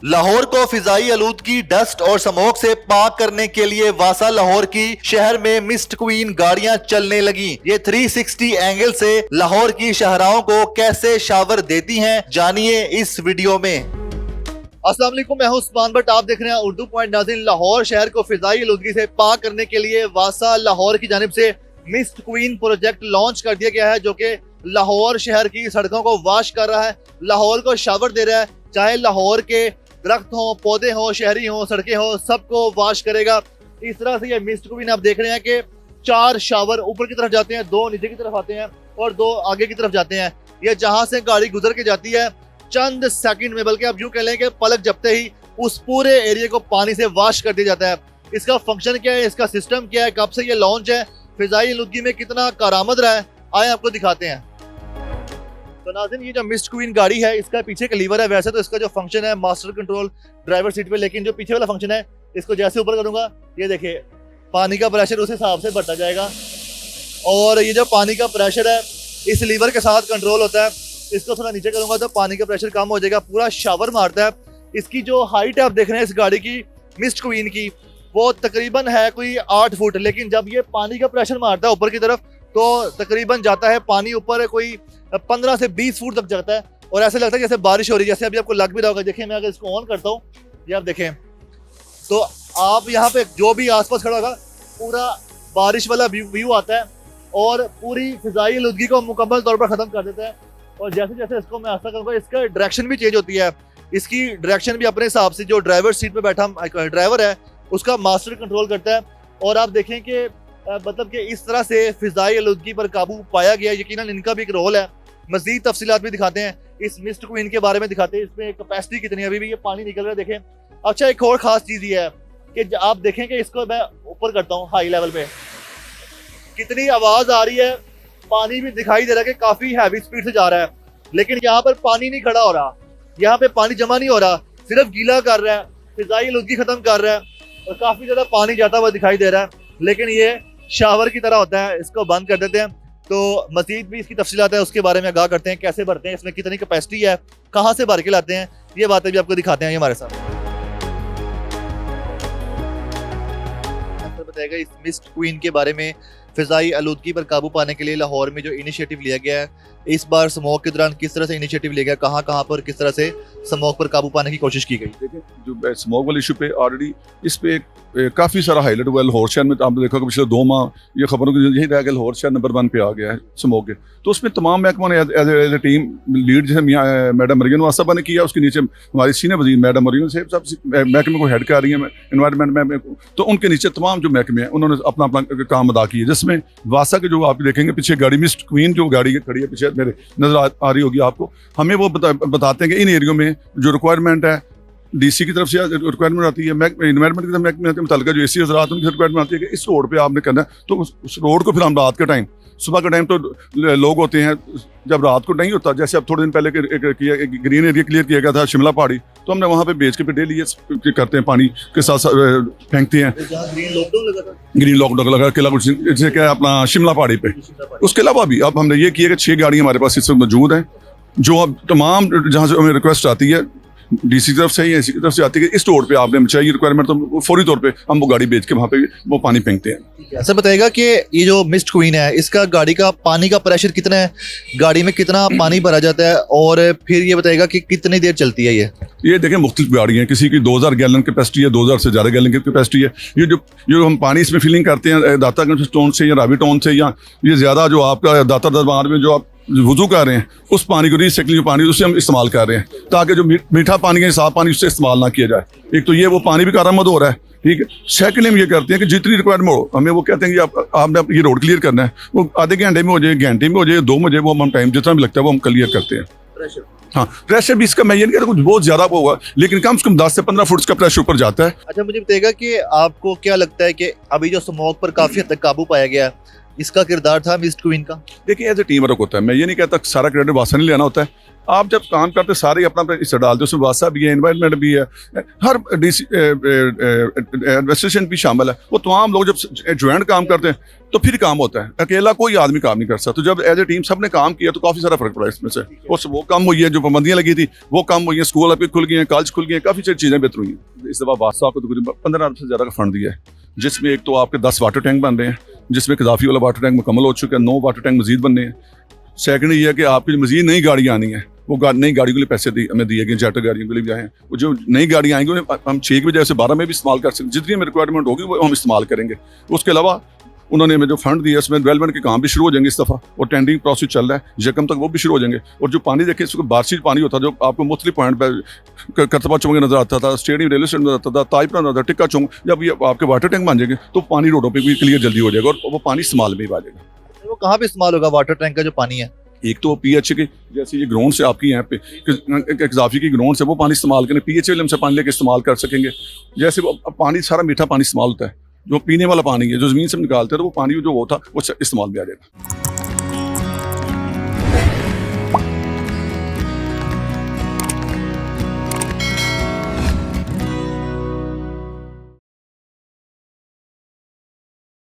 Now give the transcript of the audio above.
लाहौर को फिजाई आलूदगी, डस्ट और स्मोक से पाक करने के लिए वासा लाहौर की शहर में मिस्ट क्वीन गाड़ियां चलने लगी। ये 360 एंगल से लाहौर की शहराओं को कैसे शावर देती हैं, जानिए इस वीडियो में। अस्सलाम वालेकुम, मैं हूं उस्मान भट्ट। आप देख रहे हैं उर्दू पॉइंट। नाज़रीन, लाहौर शहर को फिजाई आलूदगी से पाक करने के लिए वासा लाहौर की जानिब से मिस्ट क्वीन प्रोजेक्ट लॉन्च कर दिया गया है, जो कि लाहौर शहर की सड़कों को वॉश कर रहा है, लाहौर को शावर दे रहा है। चाहे लाहौर के दरख्त हो, पौधे हो, शहरी हो, सड़कें हो, सबको वॉश करेगा। इस तरह से ये मिस्ट क्वीन आप देख रहे हैं कि 4 शावर ऊपर की तरफ जाते हैं, 2 नीचे की तरफ आते हैं और 2 आगे की तरफ जाते हैं। ये जहां से गाड़ी गुजर के जाती है चंद सेकंड में, बल्कि आप यूं कह लें कि पलक झपकते ही उस पूरे एरिया को पानी से वॉश कर दिया जाता है। इसका फंक्शन क्या है, इसका सिस्टम क्या है, कब से ये लॉन्च है, फिजाई आलूदगी में कितना कारआमद रहा है, आए आपको दिखाते हैं। तो नाज़रीन, ये जो मिस्ट क्वीन गाड़ी है, इसका पीछे का लीवर है। वैसे तो इसका जो फंक्शन है मास्टर कंट्रोल ड्राइवर सीट पे, लेकिन जो पीछे वाला फंक्शन है, इसको जैसे ऊपर करूंगा ये देखिए पानी का प्रेशर उस हिसाब से बढ़ता जाएगा। और ये जो पानी का प्रेशर है इस लीवर के साथ कंट्रोल होता है। इसको थोड़ा नीचे करूंगा तो पानी का प्रेशर कम हो जाएगा, पूरा शावर मारता है। इसकी जो हाइट है आप देख रहे हैं इस गाड़ी की, मिस्ट क्वीन की, वो तकरीबन है कोई 8 फुट। लेकिन जब ये पानी का प्रेशर मारता है ऊपर की तरफ तो तकरीबन जाता है पानी ऊपर कोई 15 से 20 फुट तक जाता है। और ऐसे लगता है जैसे बारिश हो रही है, जैसे अभी आपको लग भी रहा होगा। देखिए, मैं अगर इसको ऑन करता हूँ, ये आप देखें तो आप यहाँ पे जो भी आसपास खड़ा होगा पूरा बारिश वाला व्यू आता है और पूरी फिजाई आलूदगी को मुकम्मल तौर पर ख़त्म कर देता है। और जैसे जैसे इसको मैं आस्ता करूँगा, इसका डायरेक्शन भी चेंज होती है। इसकी डायरेक्शन भी अपने हिसाब से जो ड्राइवर सीट पर बैठा ड्राइवर है उसका मास्टर कंट्रोल करता है। और आप देखें कि मतलब कि इस तरह से फिजाई आलूदगी पर काबू पाया गया। यकीनन इनका भी एक रोल है। मजीद तफसीलात भी दिखाते हैं, इस मिस्ट क्वीन के बारे में दिखाते हैं, इसमें कैपेसिटी कितनी है। अभी भी ये पानी निकल रहा है, देखें। अच्छा, एक और खास चीज़ ये है कि आप देखें कि इसको मैं ऊपर करता हूँ हाई लेवल पे, कितनी आवाज़ आ रही है, पानी भी दिखाई दे रहा है कि काफ़ी हैवी स्पीड से जा रहा है। लेकिन यहाँ पर पानी नहीं खड़ा हो रहा, यहाँ पे पानी जमा नहीं हो रहा, सिर्फ गीला कर रहा है, फिजाई आलूदगी ख़त्म कर रहा है और काफ़ी ज़्यादा पानी जाता हुआ दिखाई दे रहा है। लेकिन ये शावर की तरह होता है, इसको बंद कर देते हैं। तो मजीद भी इसकी तफसीलात है, उसके बारे में आगाह करते हैं, कैसे भरते हैं, इसमें कितनी कैपेसिटी है, कहाँ से भर के लाते हैं, ये बातें भी आपको दिखाते हैं। ये हमारे साथ बताएगा इस मिस्ट क्वीन के बारे में। फिजाई आलूदगी पर काबू पाने के लिए लाहौर में जो इनिशिएटिव लिया गया है, इस बार स्मोक के दौरान किस तरह से इनिशिएटिव लिया गया, कहाँ कहाँ पर किस तरह से स्मोक पर काबू पाने की कोशिश की गई। देखिए, जो स्मोक वाले इशू पे ऑलरेडी इस पे काफ़ी सारा हाईलाइट हुआ है। लाहौर शहर में आपने देखा कि पिछले 2 माह ये खबरों की यही रहा कि लाहौर शहर नंबर 1 पे आ गया है स्मोक के। तो उसमें तमाम महकमा ने एज ए टीम लीड जैसे मैडम मरियम वासबा ने किया, उसके नीचे हमारी सीनियर वजीर मैडम मरियम साहब महकमे को हेड कर रही हैं, इन्वायरमेंट महकमे को। तो उनके नीचे तमाम जो महकमे हैं उन्होंने अपना अपना काम अदा किया, जिसमें वासा के जो आप देखेंगे पीछे गाड़ी मिस्ट क्वीन जो गाड़ी खड़ी है पीछे मेरे नजर आ रही होगी आपको, हमें वो बताते हैं कि इन एरियो में जो रिक्वायरमेंट है डीसी की तरफ से रिक्वायरमेंट आती है, इन्वायरमेंट की तरफ मुतल्लिका जो एसी हज़रात उनकी रिक्वायरमेंट आती है कि इस रोड पे आपने करना है। तो उस रोड को फिर हम रात के टाइम, सुबह के टाइम तो लोग होते हैं, जब रात को नहीं होता, जैसे अब थोड़े दिन पहले एक ग्रीन एरिया क्लियर किया गया था शिमला पहाड़ी, तो हमने वहाँ पे बेच के फिर डेली ये करते हैं, पानी के साथ फेंकते हैं। ग्रीन लॉकडाउन लगा किला जैसे क्या अपना शिमला पहाड़ी पे। उसके अलावा भी अब हमने ये किया कि 6 गाड़ियाँ हमारे पास इस वक्त मौजूद हैं, जो अब तमाम जहाँ से हमें रिक्वेस्ट आती है डीसी की तरफ से या एसी की तरफ से आती है कि इस रोड पे आपने चाहिए रिक्वायरमेंट, तो फौरी तौर पे हम वो गाड़ी बेच के वहाँ पे वो पानी फेंकते हैं। सर बताएगा कि ये जो मिस्ट क्वीन है, इसका गाड़ी का पानी का प्रेशर कितना है, गाड़ी में कितना पानी भरा जाता है, और फिर ये बताएगा कि कितनी देर चलती है ये देखें मुख्तलिफ गाड़ियाँ हैं, किसी की 2000 गैलन कैपेसिटी है, 2000 से ज़्यादा गैलन की कैपेसिटी है। ये जो हम पानी इसमें फिलिंग करते हैं दातागंज टोन से या रावी टोन से, या ये ज़्यादा जो आपका दाता दरबार में जो आप वुज़ू कर रहे हैं उस पानी को रिसाइकलिंग जो पानी उससे हम इस्तेमाल कर रहे हैं, ताकि जो मीठा पानी है, साफ पानी, उससे इस्तेमाल ना किया जाए। एक तो ये वो पानी भी कारआमद हो रहा है, ठीक है। सेकंड हम ये करते हैं कि जितनी रिक्वायरमेंट हो, हमें वो कहते हैं कि आपने ये रोड क्लियर करना है, वो आधे घंटे में हो जाए, घंटे में हो जाए, 2 बजे, वो हम टाइम जितना भी लगता है वो हम क्लियर करते हैं। हाँ, प्रेशर भी इसका मैं ये नहीं कहता कुछ बहुत ज़्यादा होगा, लेकिन कम से कम 10 से 15 फुट का प्रेशर ऊपर जाता है। अच्छा, मुझे बताइएगा कि आपको क्या लगता है कि अभी जो स्मोक पर काफ़ी हद तक काबू पाया गया है, इसका किरदार था मिस्ट क्वीन का? देखिए, एज ए टीम वर्क होता है, मैं ये नहीं कहता सारा क्रेडिट वासा नहीं लेना होता है। आप जब काम करते सारे अपना अपना हिस्सा डालते हो, उसमें वासा भी है, एनवायरनमेंट भी है, हर एडमिनिस्ट्रेशन भी शामिल है। वो तमाम लोग जब ज्वाइंट काम करते हैं तो फिर काम होता है, अकेला कोई आदमी काम नहीं कर सकता। तो जब एज ए टीम सबने काम किया तो काफ़ी सारा फर्क पड़ा इसमें से। वो कम हुई है, जो पाबंदियाँ लगी थी वो कम हुई है, स्कूल आपके खुल गए हैं, कॉलेज खुल गए हैं, काफ़ी सारी चीज़ें बेहतर हुई हैं। इस दफ़ा बादशाह को तकरीबन 15 अरब से ज़्यादा का फंड दिया है, जिसमें एक तो आपके 10 वाटर टैंक बन रहे हैं, जिसमें कदाफी वाला वाटर टैंक मुकम्मल हो चुका है, 9 वाटर टैंक मजीद बनने हैं। सेकंड ये है कि आपकी मजीद नई गाड़ियाँ आनी है, वो नई गाड़ी के लिए पैसे हमें दिए गए, जेटर गाड़ियों के लिए भी आए हैं। वो जो नई गाड़ियाँ आएंगी उन्हें हम 6 की बजाय से 12 में भी इस्तेमाल कर सकते हैं, जितनी हमें रिक्वायरमेंट होगी वो हम इस्तेमाल करेंगे। उसके अलावा उन्होंने हमें जो फंड दिया उसमें डेवलपमेंट के काम भी शुरू हो जाएंगे इस दफ़ा, और टेंडरिंग प्रोसेस चल रहा है, यकम तक वो भी शुरू हो जाएंगे। और जो पानी देखें, इसको बारिश पानी होता है जो आपको मुख्तलिफ पॉइंट पर करतबा चौक नजर आता था, स्टेडियम रेलवे स्टेशन नजर आता था, ताइपरा नजर, टिक्का चौक, जब ये आपके वाटर टैंक बन जाएंगे तो पानी रोडों पर भी क्लियर जल्दी हो जाएगा और वो पानी इस्तेमाल में भी आ जाएगा। वो कहाँ पे इस्तेमाल होगा वाटर टैंक का जो पानी है? एक तो पीएच के, जैसे ये ग्राउंड से आपकी यहाँ पे कजाफी की ग्राउंड से वो पानी इस्तेमाल करें, पीएच वाले हमसे पानी लेके इस्तेमाल कर सकेंगे। जैसे वो पानी सारा मीठा पानी इस्तेमाल होता है, जो पीने वाला पानी है जो ज़मीन से निकालते हैं, तो वो पानी जो वो था वो इस्तेमाल में आ जाएगा।